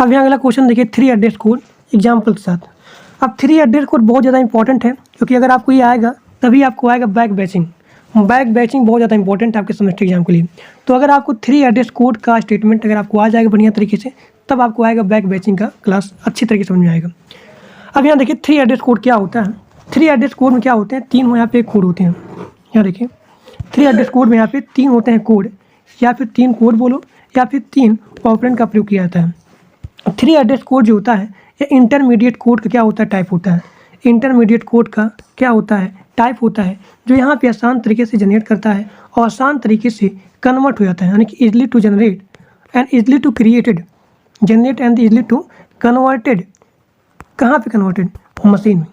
अब यहाँ अगला क्वेश्चन देखिए 3 एड्रेस कोड एग्जाम्पल के साथ। अब 3 एड्रेस कोड बहुत ज़्यादा इंपॉर्टेंट है, क्योंकि अगर आपको ये आएगा तभी आपको आएगा बैक बैचिंग। बैक बैचिंग बहुत ज़्यादा इंपॉर्टेंट है आपके सेमेस्टर एग्जाम के लिए। तो अगर आपको 3 एड्रेस कोड का स्टेटमेंट अगर आपको आ जाएगा बढ़िया तरीके से, तब आपको आएगा बैक बैचिंग का क्लास अच्छी तरीके से समझ में आएगा। अब यहाँ देखिए 3 एड्रेस कोड क्या होता है। 3 एड्रेस कोड में क्या होते हैं, 3 यहाँ पे कोड होते हैं। यहाँ देखिए 3 एड्रेस कोड में यहाँ पे 3 होते हैं कोड, या फिर 3 कोड बोलो, या फिर 3 ऑपरेंड का प्रयोग किया जाता है। 3 एड्रेस कोड जो होता है ये इंटरमीडिएट कोड का क्या होता है, टाइप होता है। इंटरमीडिएट कोड का क्या होता है, टाइप होता है, जो यहाँ पे आसान तरीके से जनरेट करता है और आसान तरीके से कन्वर्ट हो जाता है, यानी कि easily to generate and easily to created, generate and easily to converted. कहाँ पे कन्वर्टेड, मशीन में।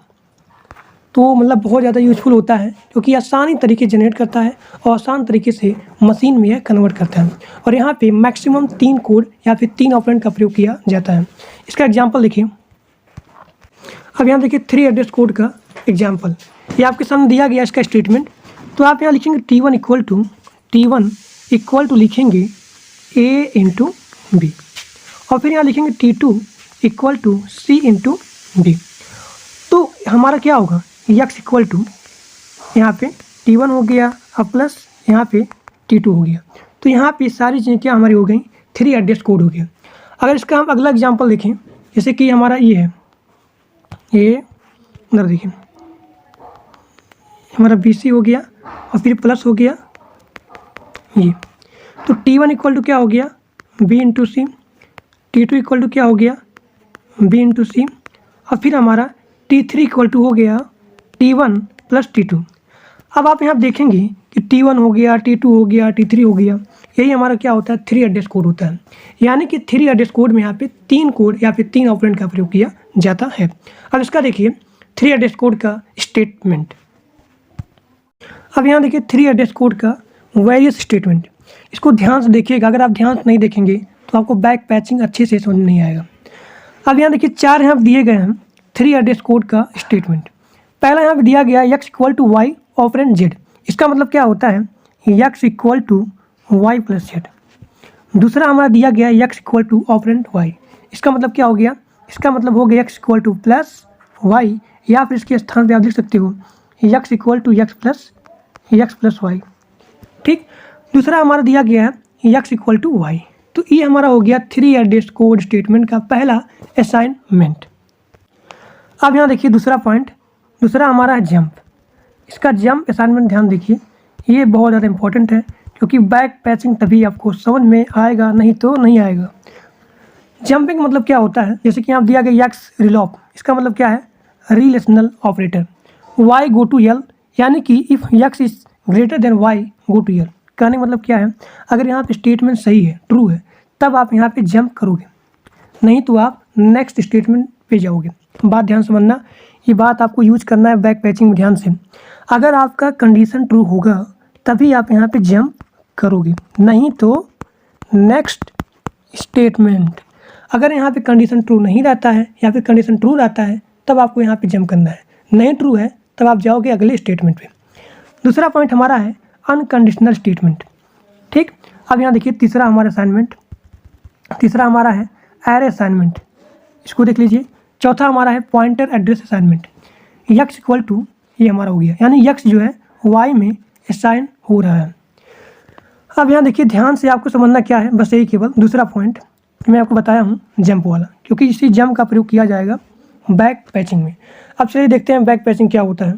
तो मतलब बहुत ज़्यादा यूजफुल होता है, क्योंकि आसानी तरीके जनरेट करता है और आसान तरीके से मशीन में यह कन्वर्ट करता है। और यहाँ पे मैक्सिमम 3 कोड या फिर 3 ऑपरेंड का प्रयोग किया जाता है। इसका एग्जांपल देखिए। अब यहाँ देखिए 3 एड्रेस कोड का एग्जांपल, ये आपके सामने दिया गया इसका स्टेटमेंट। तो आप यहाँ लिखेंगे T1 इक्वल टू लिखेंगे A इंटू बी, और फिर यहाँ लिखेंगे T2 equal to C into B. तो हमारा क्या होगा, x इक्वल टू यहाँ पे T1 हो गया और प्लस यहाँ पे T2 हो गया। तो यहाँ पे सारी चीज़ें क्या हमारी हो गई, 3 एड्रेस कोड हो गया। अगर इसका हम अगला एग्जांपल देखें, जैसे कि हमारा ये है, ये इधर देखिए हमारा BC हो गया और फिर प्लस हो गया ये। तो T1 इक्वल टू क्या हो गया, B into C. T2 equal to क्या हो गया, B इंटू सी। और फिर हमारा T3 इक्वल टू हो गया T1 प्लस T2। अब आप यहाँ देखेंगे कि T1 हो गया, T2 हो गया, T3 हो गया, यही हमारा क्या होता है, 3 एड्रेस कोड होता है। यानी कि 3 एड्रेस कोड में यहाँ पे 3 कोड या फिर 3 ऑपरेंड का प्रयोग किया जाता है। अब इसका देखिए 3 एड्रेस कोड का स्टेटमेंट। अब यहाँ देखिए 3 एड्रेस कोड का वेरियस स्टेटमेंट। इसको ध्यान से देखिएगा, अगर आप ध्यान से नहीं देखेंगे तो आपको बैक पैचिंग अच्छे से समझ नहीं आएगा। अब यहाँ देखिए 4 यहाँ दिए गए हैं 3 एड्रेस कोड का स्टेटमेंट। पहला यहाँ पे दिया गया x equal to y operand z। इसका मतलब क्या होता है, x equal to y plus z। दूसरा हमारा दिया गया x equal to operand y। इसका मतलब क्या हो गया, इसका मतलब हो गया x equal to plus y, या फिर इसके स्थान पे आप लिख सकते हो x equal to x plus y. ठीक। दूसरा हमारा दिया गया है x इक्वल टू वाई। तो ये हमारा हो गया 3 एड्रेस कोड स्टेटमेंट का पहला असाइनमेंट। अब यहाँ देखिए दूसरा पॉइंट, दूसरा हमारा है जंप। इसका जंप असाइनमेंट ध्यान देखिए, ये बहुत ज़्यादा इंपॉर्टेंट है, क्योंकि बैक पैचिंग तभी आपको समझ में आएगा, नहीं तो नहीं आएगा। जंपिंग मतलब क्या होता है, जैसे कि यहाँ दिया गया x रिलॉप। इसका मतलब क्या है, relational operator. y go to l, यानी कि if x is greater than y go to l। कहने का मतलब क्या है, अगर यहाँ पे स्टेटमेंट सही है, ट्रू है, तब आप यहाँ पे जंप करोगे, नहीं तो आप नेक्स्ट स्टेटमेंट पे जाओगे। बात ध्यान समझना, ये बात आपको यूज करना है बैक पैचिंग में ध्यान से। अगर आपका कंडीशन ट्रू होगा तभी आप यहाँ पे जंप करोगे, नहीं तो नेक्स्ट स्टेटमेंट। अगर यहाँ पे कंडीशन ट्रू नहीं रहता है या फिर कंडीशन ट्रू रहता है, तब आपको यहाँ पे जंप करना है। नहीं ट्रू है तब आप जाओगे अगले स्टेटमेंट पे। दूसरा पॉइंट हमारा है अनकंडीशनल स्टेटमेंट। ठीक। अब यहाँ देखिए तीसरा हमारा असाइनमेंट, तीसरा हमारा है एरे असाइनमेंट। इसको देख लीजिए। चौथा हमारा है pointer address assignment. x equal to ये हमारा हो गया, यानी x जो है y में असाइन हो रहा है। अब यहाँ देखिए ध्यान से आपको समझना क्या है, बस यही केवल दूसरा पॉइंट मैं आपको बताया हूँ जंप वाला, क्योंकि इसी जंप का प्रयोग किया जाएगा बैक पैचिंग में। अब चलिए देखते हैं बैक पैचिंग क्या होता है।